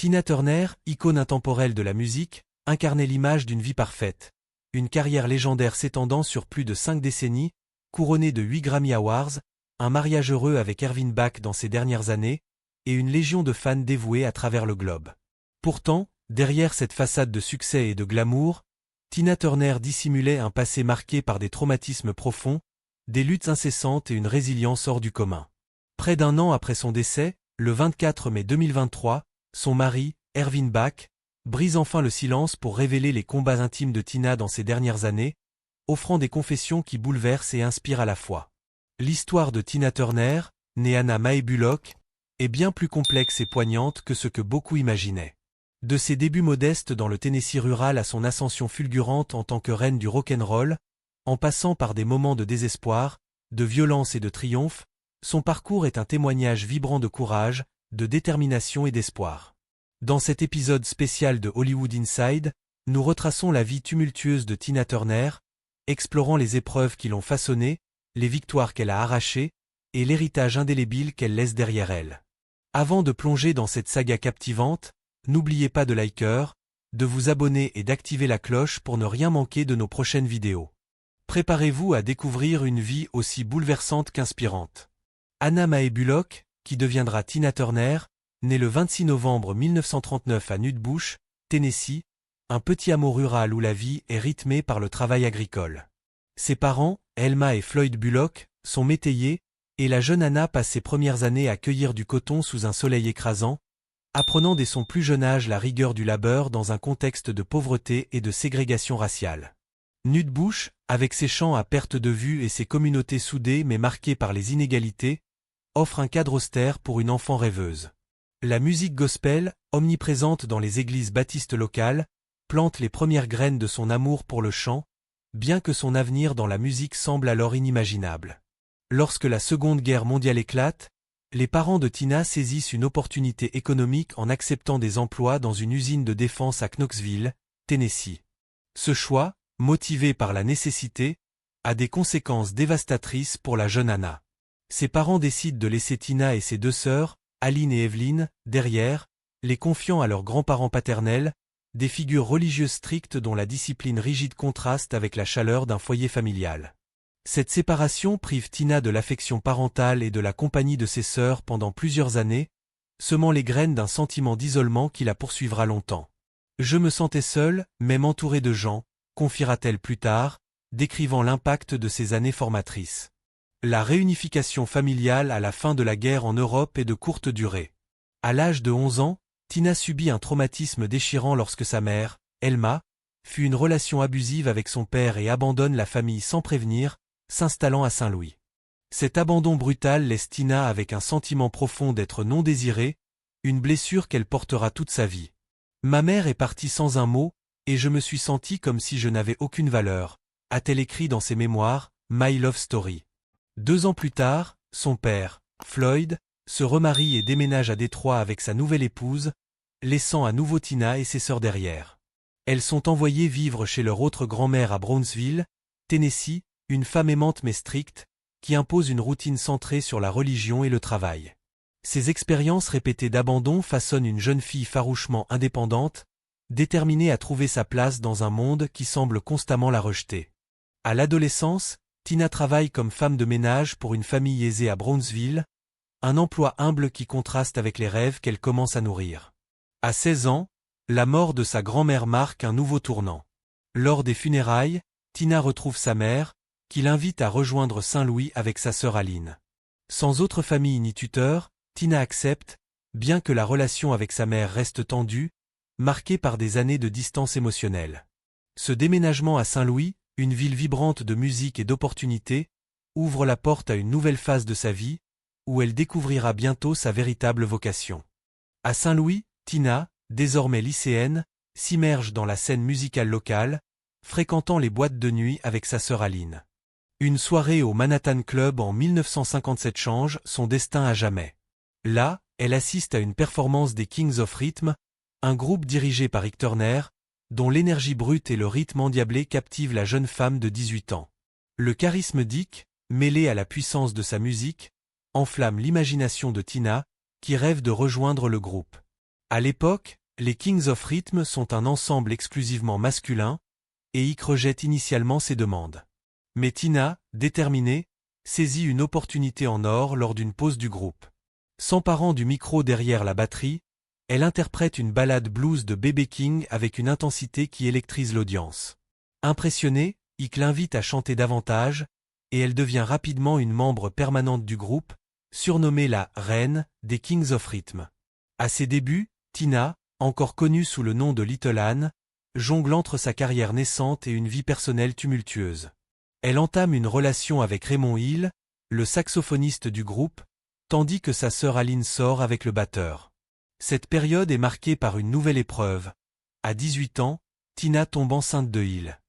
Tina Turner, icône intemporelle de la musique, incarnait l'image d'une vie parfaite. Une carrière légendaire s'étendant sur plus de 5 décennies, couronnée de 8 Grammy Awards, un mariage heureux avec Ervin Bach dans ses dernières années, et une légion de fans dévoués à travers le globe. Pourtant, derrière cette façade de succès et de glamour, Tina Turner dissimulait un passé marqué par des traumatismes profonds, des luttes incessantes et une résilience hors du commun. Près d'un an après son décès, le 24 mai 2023, son mari, Ervin Bach, brise enfin le silence pour révéler les combats intimes de Tina dans ces dernières années, offrant des confessions qui bouleversent et inspirent à la fois. L'histoire de Tina Turner, née Anna Mae Bullock, est bien plus complexe et poignante que ce que beaucoup imaginaient. De ses débuts modestes dans le Tennessee rural à son ascension fulgurante en tant que reine du rock'n'roll, en passant par des moments de désespoir, de violence et de triomphe, son parcours est un témoignage vibrant de courage, de détermination et d'espoir. Dans cet épisode spécial de Hollywood Inside, nous retraçons la vie tumultueuse de Tina Turner, explorant les épreuves qui l'ont façonnée, les victoires qu'elle a arrachées, et l'héritage indélébile qu'elle laisse derrière elle. Avant de plonger dans cette saga captivante, n'oubliez pas de liker, de vous abonner et d'activer la cloche pour ne rien manquer de nos prochaines vidéos. Préparez-vous à découvrir une vie aussi bouleversante qu'inspirante. Anna Mae Bullock, qui deviendra Tina Turner, née le 26 novembre 1939 à Nutbush, Tennessee, un petit hameau rural où la vie est rythmée par le travail agricole. Ses parents, Elma et Floyd Bullock, sont métayers, et la jeune Anna passe ses premières années à cueillir du coton sous un soleil écrasant, apprenant dès son plus jeune âge la rigueur du labeur dans un contexte de pauvreté et de ségrégation raciale. Nutbush, avec ses champs à perte de vue et ses communautés soudées mais marquées par les inégalités, offre un cadre austère pour une enfant rêveuse. La musique gospel, omniprésente dans les églises baptistes locales, plante les premières graines de son amour pour le chant, bien que son avenir dans la musique semble alors inimaginable. Lorsque la Seconde Guerre mondiale éclate, les parents de Tina saisissent une opportunité économique en acceptant des emplois dans une usine de défense à Knoxville, Tennessee. Ce choix, motivé par la nécessité, a des conséquences dévastatrices pour la jeune Anna. Ses parents décident de laisser Tina et ses deux sœurs, Aline et Evelyn, derrière, les confiant à leurs grands-parents paternels, des figures religieuses strictes dont la discipline rigide contraste avec la chaleur d'un foyer familial. Cette séparation prive Tina de l'affection parentale et de la compagnie de ses sœurs pendant plusieurs années, semant les graines d'un sentiment d'isolement qui la poursuivra longtemps. Je me sentais seule, même entourée de gens, confiera-t-elle plus tard, décrivant l'impact de ces années formatrices. La réunification familiale à la fin de la guerre en Europe est de courte durée. À l'âge de 11 ans, Tina subit un traumatisme déchirant lorsque sa mère, Elma, fut une relation abusive avec son père et abandonne la famille sans prévenir, s'installant à Saint-Louis. Cet abandon brutal laisse Tina avec un sentiment profond d'être non désirée, une blessure qu'elle portera toute sa vie. Ma mère est partie sans un mot, et je me suis sentie comme si je n'avais aucune valeur, a-t-elle écrit dans ses mémoires, My Love Story. 2 ans plus tard, son père, Floyd, se remarie et déménage à Détroit avec sa nouvelle épouse, laissant à nouveau Tina et ses sœurs derrière. Elles sont envoyées vivre chez leur autre grand-mère à Brownsville, Tennessee, une femme aimante mais stricte, qui impose une routine centrée sur la religion et le travail. Ces expériences répétées d'abandon façonnent une jeune fille farouchement indépendante, déterminée à trouver sa place dans un monde qui semble constamment la rejeter. À l'adolescence, Tina travaille comme femme de ménage pour une famille aisée à Brownsville, un emploi humble qui contraste avec les rêves qu'elle commence à nourrir. À 16 ans, la mort de sa grand-mère marque un nouveau tournant. Lors des funérailles, Tina retrouve sa mère, qui l'invite à rejoindre Saint-Louis avec sa sœur Aline. Sans autre famille ni tuteur, Tina accepte, bien que la relation avec sa mère reste tendue, marquée par des années de distance émotionnelle. Ce déménagement à Saint-Louis, une ville vibrante de musique et d'opportunités, ouvre la porte à une nouvelle phase de sa vie, où elle découvrira bientôt sa véritable vocation. À Saint-Louis, Tina, désormais lycéenne, s'immerge dans la scène musicale locale, fréquentant les boîtes de nuit avec sa sœur Aline. Une soirée au Manhattan Club en 1957 change son destin à jamais. Là, elle assiste à une performance des Kings of Rhythm, un groupe dirigé par Ike Turner, dont l'énergie brute et le rythme endiablé captivent la jeune femme de 18 ans. Le charisme d'Ike, mêlé à la puissance de sa musique, enflamme l'imagination de Tina, qui rêve de rejoindre le groupe. À l'époque, les Kings of Rhythm sont un ensemble exclusivement masculin, et Ike rejette initialement ces demandes. Mais Tina, déterminée, saisit une opportunité en or lors d'une pause du groupe. S'emparant du micro derrière la batterie, elle interprète une ballade blues de B.B. King avec une intensité qui électrise l'audience. Impressionnée, Ike l'invite à chanter davantage, et elle devient rapidement une membre permanente du groupe, surnommée la « reine » des Kings of Rhythm. À ses débuts, Tina, encore connue sous le nom de Little Anne, jongle entre sa carrière naissante et une vie personnelle tumultueuse. Elle entame une relation avec Raymond Hill, le saxophoniste du groupe, tandis que sa sœur Aline sort avec le batteur. Cette période est marquée par une nouvelle épreuve. À 18 ans, Tina tombe enceinte de Hill.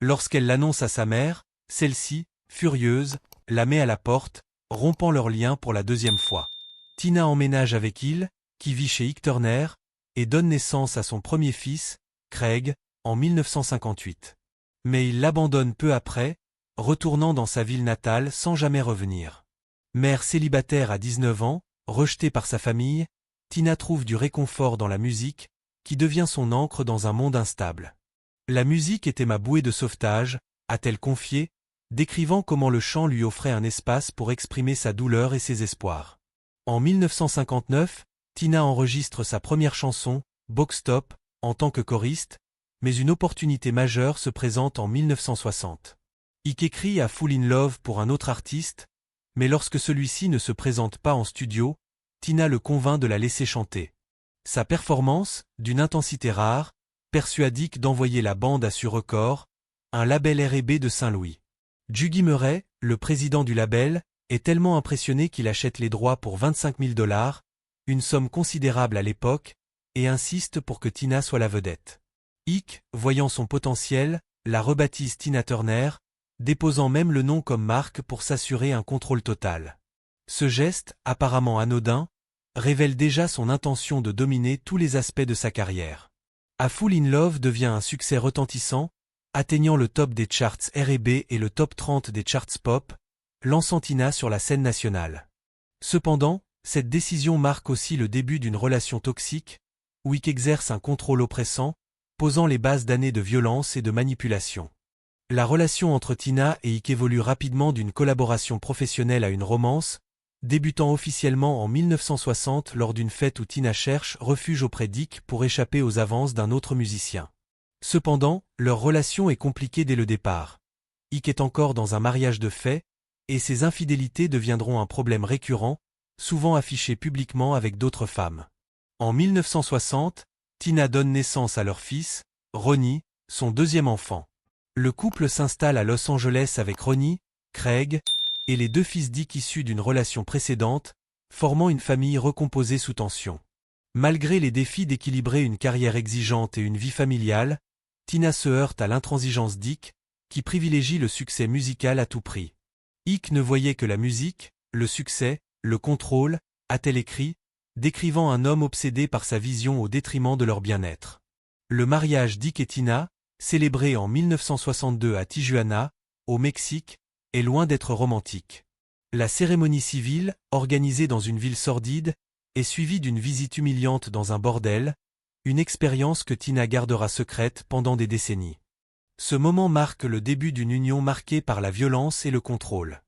Lorsqu'elle l'annonce à sa mère, celle-ci, furieuse, la met à la porte, rompant leur lien pour la deuxième fois. Tina emménage avec Hill, qui vit chez Ike Turner, et donne naissance à son premier fils, Craig, en 1958. Mais il l'abandonne peu après, retournant dans sa ville natale sans jamais revenir. Mère célibataire à 19 ans, rejetée par sa famille, Tina trouve du réconfort dans la musique, qui devient son ancre dans un monde instable. La musique était ma bouée de sauvetage, a-t-elle confié, décrivant comment le chant lui offrait un espace pour exprimer sa douleur et ses espoirs. En 1959, Tina enregistre sa première chanson, Box Stop, en tant que choriste, mais une opportunité majeure se présente en 1960. Ike écrit à Fall in Love pour un autre artiste, mais lorsque celui-ci ne se présente pas en studio, Tina le convainc de la laisser chanter. Sa performance, d'une intensité rare, persuade Ike d'envoyer la bande à Sur Record, un label R&B de Saint-Louis. Juggy Murray, le président du label, est tellement impressionné qu'il achète les droits pour 25 000 $, une somme considérable à l'époque, et insiste pour que Tina soit la vedette. Ike, voyant son potentiel, la rebaptise Tina Turner, déposant même le nom comme marque pour s'assurer un contrôle total. Ce geste, apparemment anodin, révèle déjà son intention de dominer tous les aspects de sa carrière. A Fall in Love devient un succès retentissant, atteignant le top des charts R&B et le top 30 des charts pop, lançant Tina sur la scène nationale. Cependant, cette décision marque aussi le début d'une relation toxique, où Ike exerce un contrôle oppressant, posant les bases d'années de violence et de manipulation. La relation entre Tina et Ike évolue rapidement d'une collaboration professionnelle à une romance, débutant officiellement en 1960 lors d'une fête où Tina cherche refuge auprès d'Ike pour échapper aux avances d'un autre musicien. Cependant, leur relation est compliquée dès le départ. Ike est encore dans un mariage de fait, et ses infidélités deviendront un problème récurrent, souvent affiché publiquement avec d'autres femmes. En 1960, Tina donne naissance à leur fils, Ronnie, son deuxième enfant. Le couple s'installe à Los Angeles avec Ronnie, Craig, et les deux fils d'Ike issus d'une relation précédente, formant une famille recomposée sous tension. Malgré les défis d'équilibrer une carrière exigeante et une vie familiale, Tina se heurte à l'intransigeance d'Ike, qui privilégie le succès musical à tout prix. Ike ne voyait que la musique, le succès, le contrôle, a-t-elle écrit, décrivant un homme obsédé par sa vision au détriment de leur bien-être. Le mariage d'Ike et Tina, célébré en 1962 à Tijuana, au Mexique, est loin d'être romantique. La cérémonie civile, organisée dans une ville sordide, est suivie d'une visite humiliante dans un bordel, une expérience que Tina gardera secrète pendant des décennies. Ce moment marque le début d'une union marquée par la violence et le contrôle.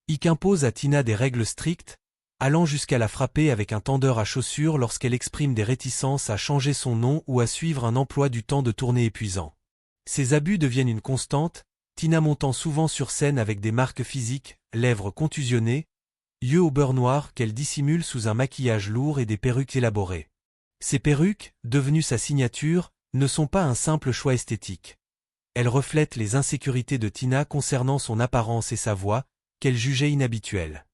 Ike impose à Tina des règles strictes, allant jusqu'à la frapper avec un tendeur à chaussures lorsqu'elle exprime des réticences à changer son nom ou à suivre un emploi du temps de tournée épuisant. Ces abus deviennent une constante, Tina montant souvent sur scène avec des marques physiques, lèvres contusionnées, yeux au beurre noir qu'elle dissimule sous un maquillage lourd et des perruques élaborées. Ces perruques, devenues sa signature, ne sont pas un simple choix esthétique. Elles reflètent les insécurités de Tina concernant son apparence et sa voix, qu'elle jugeait inhabituelle.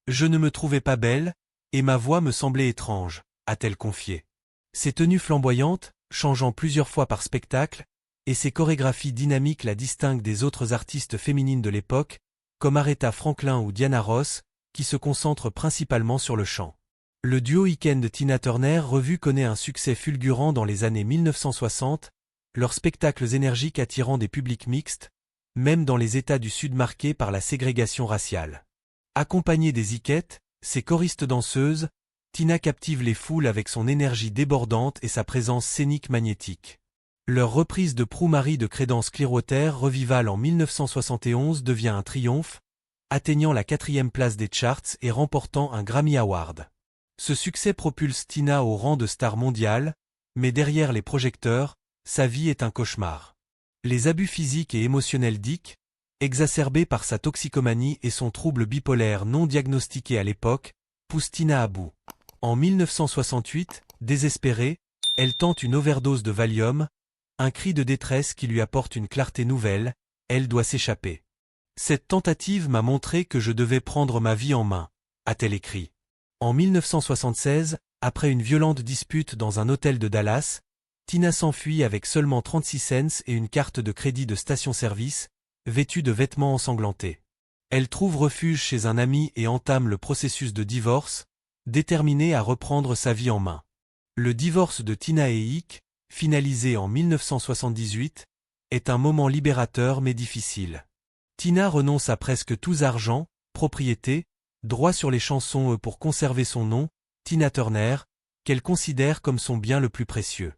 « Je ne me trouvais pas belle, et ma voix me semblait étrange », a-t-elle confié. Ses tenues flamboyantes, changeant plusieurs fois par spectacle, et ses chorégraphies dynamiques la distinguent des autres artistes féminines de l'époque, comme Aretha Franklin ou Diana Ross, qui se concentrent principalement sur le chant. Le duo Ike&Tina Turner revu connaît un succès fulgurant dans les années 1960, leurs spectacles énergiques attirant des publics mixtes, même dans les États du Sud marqués par la ségrégation raciale. Accompagnée des Ikettes, ses choristes danseuses, Tina captive les foules avec son énergie débordante et sa présence scénique magnétique. Leur reprise de Prue Marie de Creedence Clearwater Revival en 1971 devient un triomphe, atteignant la 4e place des charts et remportant un Grammy Award. Ce succès propulse Tina au rang de star mondiale, mais derrière les projecteurs, sa vie est un cauchemar. Les abus physiques et émotionnels d'Ick, exacerbés par sa toxicomanie et son trouble bipolaire non diagnostiqué à l'époque, poussent Tina à bout. En 1968, désespérée, elle tente une overdose de Valium, un cri de détresse qui lui apporte une clarté nouvelle, elle doit s'échapper. Cette tentative m'a montré que je devais prendre ma vie en main, a-t-elle écrit. En 1976, après une violente dispute dans un hôtel de Dallas, Tina s'enfuit avec seulement 36 cents et une carte de crédit de station-service, vêtue de vêtements ensanglantés. Elle trouve refuge chez un ami et entame le processus de divorce, déterminée à reprendre sa vie en main. Le divorce de Tina et Ick, finalisé en 1978, est un moment libérateur mais difficile. Tina renonce à presque tous argent, propriété, droit sur les chansons pour conserver son nom, Tina Turner, qu'elle considère comme son bien le plus précieux.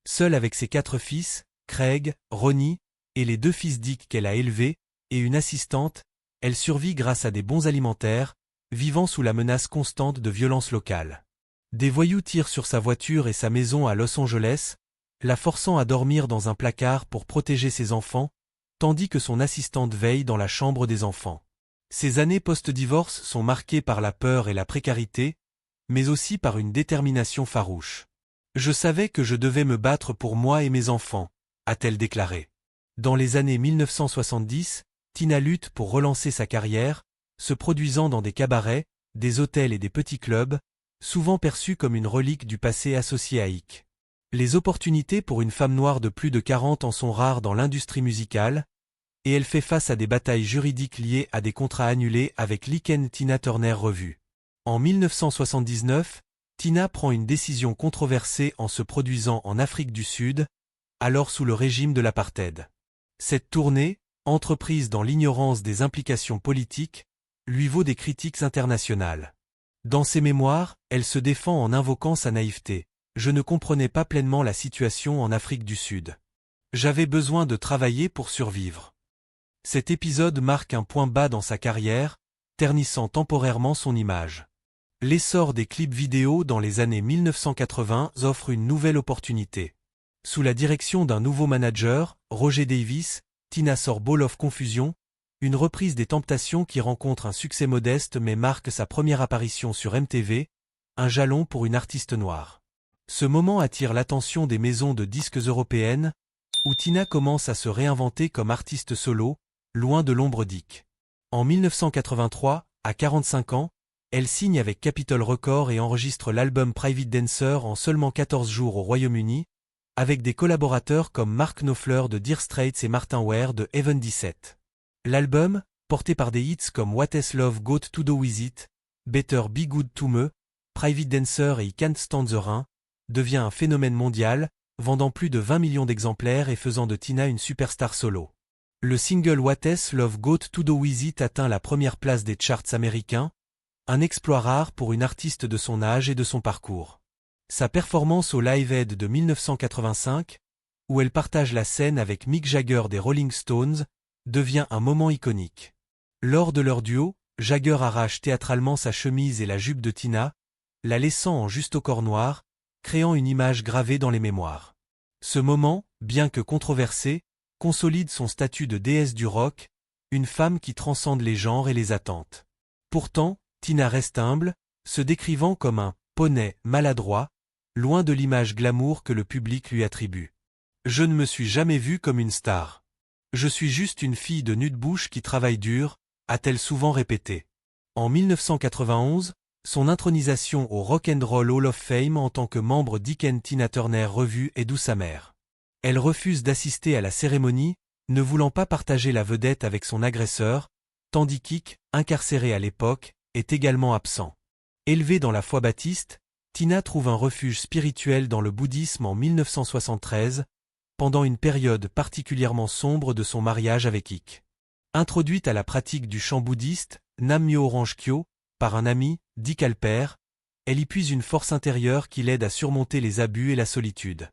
Seule avec ses 4 fils, Craig, Ronnie, et les 2 fils d'Ick qu'elle a élevés, et une assistante, elle survit grâce à des bons alimentaires, vivant sous la menace constante de violences locales. Des voyous tirent sur sa voiture et sa maison à Los Angeles, la forçant à dormir dans un placard pour protéger ses enfants, tandis que son assistante veille dans la chambre des enfants. Ces années post-divorce sont marquées par la peur et la précarité, mais aussi par une détermination farouche. Je savais que je devais me battre pour moi et mes enfants, a-t-elle déclaré. Dans les années 1970, Tina lutte pour relancer sa carrière, se produisant dans des cabarets, des hôtels et des petits clubs, souvent perçus comme une relique du passé associé à Ick. Les opportunités pour une femme noire de plus de 40 ans sont rares dans l'industrie musicale, et elle fait face à des batailles juridiques liées à des contrats annulés avec l'Ick & Tina Turner Revue. En 1979, Tina prend une décision controversée en se produisant en Afrique du Sud, alors sous le régime de l'apartheid. Cette tournée, entreprise dans l'ignorance des implications politiques, lui vaut des critiques internationales. Dans ses mémoires, elle se défend en invoquant sa naïveté. Je ne comprenais pas pleinement la situation en Afrique du Sud. J'avais besoin de travailler pour survivre. Cet épisode marque un point bas dans sa carrière, ternissant temporairement son image. L'essor des clips vidéo dans les années 1980 offre une nouvelle opportunité. Sous la direction d'un nouveau manager, Roger Davis, Tina sort Ball of Confusion, une reprise des Temptations qui rencontre un succès modeste mais marque sa première apparition sur MTV, un jalon pour une artiste noire. Ce moment attire l'attention des maisons de disques européennes, où Tina commence à se réinventer comme artiste solo, loin de l'ombre d'Ick. En 1983, à 45 ans, elle signe avec Capitol Records et enregistre l'album Private Dancer en seulement 14 jours au Royaume-Uni, avec des collaborateurs comme Mark Knopfler de Dire Straits et Martin Ware de Heaven 17. L'album, porté par des hits comme What Has Love Got to Do With It, Better Be Good to Me, Private Dancer et I Can't Stand the Rain, devient un phénomène mondial, vendant plus de 20 millions d'exemplaires et faisant de Tina une superstar solo. Le single What Has Love Got to Do With It atteint la première place des charts américains, un exploit rare pour une artiste de son âge et de son parcours. Sa performance au Live Aid de 1985, où elle partage la scène avec Mick Jagger des Rolling Stones, devient un moment iconique. Lors de leur duo, Jagger arrache théâtralement sa chemise et la jupe de Tina, la laissant en juste au corps noir, créant une image gravée dans les mémoires. Ce moment, bien que controversé, consolide son statut de déesse du rock, une femme qui transcende les genres et les attentes. Pourtant, Tina reste humble, se décrivant comme un « poney maladroit », loin de l'image glamour que le public lui attribue. « Je ne me suis jamais vue comme une star. Je suis juste une fille de nude-bouche qui travaille dur », a-t-elle souvent répété. En 1991, son intronisation au Rock and Roll Hall of Fame en tant que membre d'Ick & Tina Turner Revue est douce amère. Elle refuse d'assister à la cérémonie, ne voulant pas partager la vedette avec son agresseur, tandis qu'Ick, incarcéré à l'époque, est également absent. Élevée dans la foi baptiste, Tina trouve un refuge spirituel dans le bouddhisme en 1973, pendant une période particulièrement sombre de son mariage avec Ick. Introduite à la pratique du chant bouddhiste, Nam Myoho Renge Kyo, par un ami, Dick Alper, elle y puise une force intérieure qui l'aide à surmonter les abus et la solitude.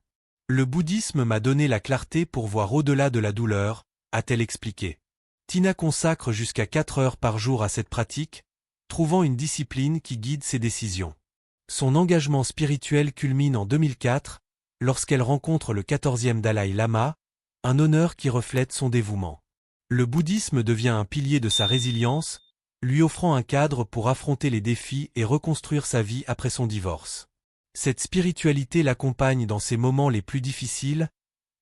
Le bouddhisme m'a donné la clarté pour voir au-delà de la douleur, a-t-elle expliqué. Tina consacre jusqu'à 4 heures par jour à cette pratique, trouvant une discipline qui guide ses décisions. Son engagement spirituel culmine en 2004, lorsqu'elle rencontre le 14e Dalai Lama, un honneur qui reflète son dévouement. Le bouddhisme devient un pilier de sa résilience, lui offrant un cadre pour affronter les défis et reconstruire sa vie après son divorce. Cette spiritualité l'accompagne dans ses moments les plus difficiles,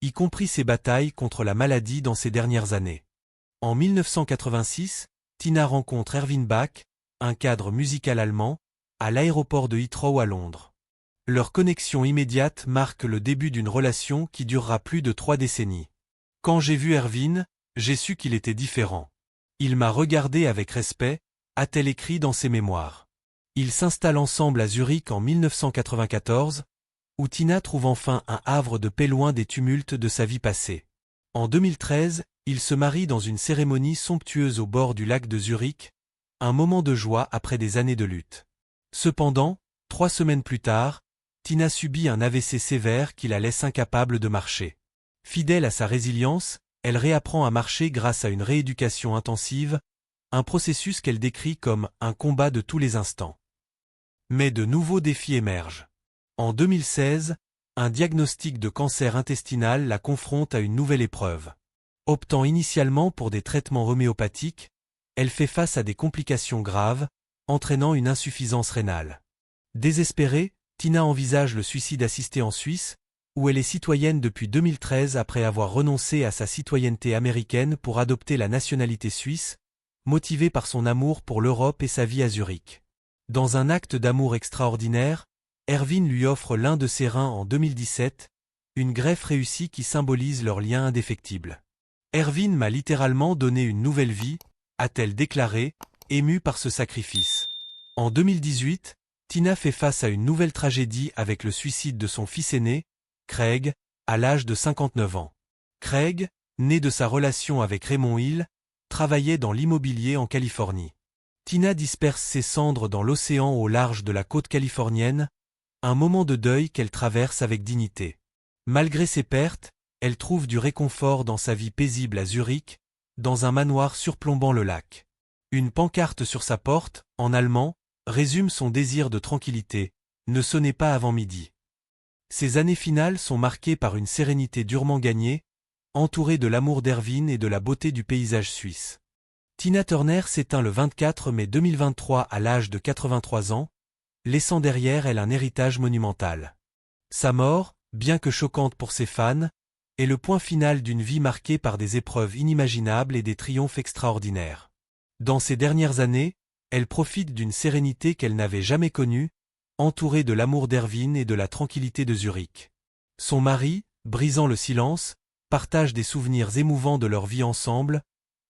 y compris ses batailles contre la maladie dans ses dernières années. En 1986, Tina rencontre Erwin Bach, un cadre musical allemand, à l'aéroport de Heathrow à Londres. Leur connexion immédiate marque le début d'une relation qui durera plus de 3 décennies. Quand j'ai vu Erwin, j'ai su qu'il était différent. Il m'a regardé avec respect, a-t-elle écrit dans ses mémoires. Ils s'installent ensemble à Zurich en 1994, où Tina trouve enfin un havre de paix loin des tumultes de sa vie passée. En 2013, ils se marient dans une cérémonie somptueuse au bord du lac de Zurich, un moment de joie après des années de lutte. Cependant, 3 semaines plus tard, Tina subit un AVC sévère qui la laisse incapable de marcher. Fidèle à sa résilience, elle réapprend à marcher grâce à une rééducation intensive, un processus qu'elle décrit comme un combat de tous les instants. Mais de nouveaux défis émergent. En 2016, un diagnostic de cancer intestinal la confronte à une nouvelle épreuve. Optant initialement pour des traitements homéopathiques, elle fait face à des complications graves, entraînant une insuffisance rénale. Désespérée, Tina envisage le suicide assisté en Suisse, où elle est citoyenne depuis 2013 après avoir renoncé à sa citoyenneté américaine pour adopter la nationalité suisse, motivée par son amour pour l'Europe et sa vie à Zurich. Dans un acte d'amour extraordinaire, Erwin lui offre l'un de ses reins en 2017, une greffe réussie qui symbolise leur lien indéfectible. Erwin m'a littéralement donné une nouvelle vie, a-t-elle déclaré, émue par ce sacrifice. En 2018, Tina fait face à une nouvelle tragédie avec le suicide de son fils aîné, Craig, à l'âge de 59 ans. Craig, né de sa relation avec Raymond Hill, travaillait dans l'immobilier en Californie. Tina disperse ses cendres dans l'océan au large de la côte californienne, un moment de deuil qu'elle traverse avec dignité. Malgré ses pertes, elle trouve du réconfort dans sa vie paisible à Zurich, dans un manoir surplombant le lac. Une pancarte sur sa porte, en allemand, résume son désir de tranquillité, ne sonnez pas avant midi. Ces années finales sont marquées par une sérénité durement gagnée, entourée de l'amour d'Erwin et de la beauté du paysage suisse. Tina Turner s'éteint le 24 mai 2023 à l'âge de 83 ans, laissant derrière elle un héritage monumental. Sa mort, bien que choquante pour ses fans, est le point final d'une vie marquée par des épreuves inimaginables et des triomphes extraordinaires. Dans ces dernières années, elle profite d'une sérénité qu'elle n'avait jamais connue, entourée de l'amour d'Erwin et de la tranquillité de Zurich. Son mari, brisant le silence, partage des souvenirs émouvants de leur vie ensemble,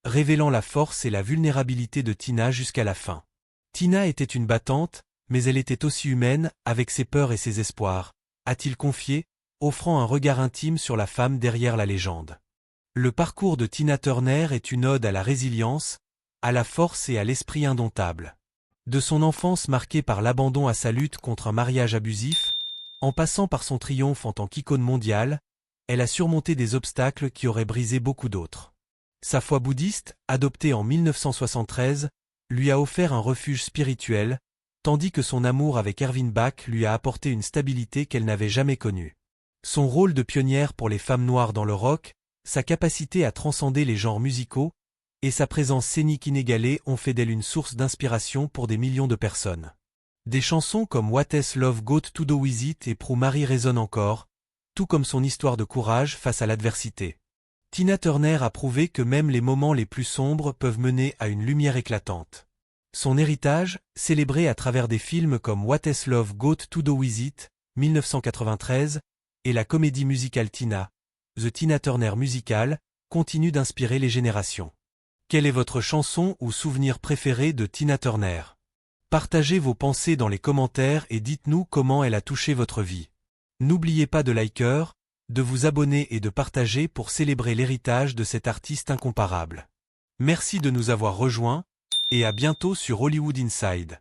révélant la force et la vulnérabilité de Tina jusqu'à la fin. Tina était une battante, mais elle était aussi humaine, avec ses peurs et ses espoirs, a-t-il confié, offrant un regard intime sur la femme derrière la légende. Le parcours de Tina Turner est une ode à la résilience, à la force et à l'esprit indomptable. De son enfance marquée par l'abandon à sa lutte contre un mariage abusif, en passant par son triomphe en tant qu'icône mondiale, elle a surmonté des obstacles qui auraient brisé beaucoup d'autres. Sa foi bouddhiste, adoptée en 1973, lui a offert un refuge spirituel, tandis que son amour avec Erwin Bach lui a apporté une stabilité qu'elle n'avait jamais connue. Son rôle de pionnière pour les femmes noires dans le rock, sa capacité à transcender les genres musicaux, et sa présence scénique inégalée ont fait d'elle une source d'inspiration pour des millions de personnes. Des chansons comme What Has Love Got to Do With It et Prue Marie résonnent encore, tout comme son histoire de courage face à l'adversité. Tina Turner a prouvé que même les moments les plus sombres peuvent mener à une lumière éclatante. Son héritage, célébré à travers des films comme What Has Love Got to Do With It, 1993, et la comédie musicale Tina, The Tina Turner Musical, continue d'inspirer les générations. Quelle est votre chanson ou souvenir préféré de Tina Turner? Partagez vos pensées dans les commentaires et dites-nous comment elle a touché votre vie. N'oubliez pas de liker, de vous abonner et de partager pour célébrer l'héritage de cet artiste incomparable. Merci de nous avoir rejoints, et à bientôt sur Hollywood Inside.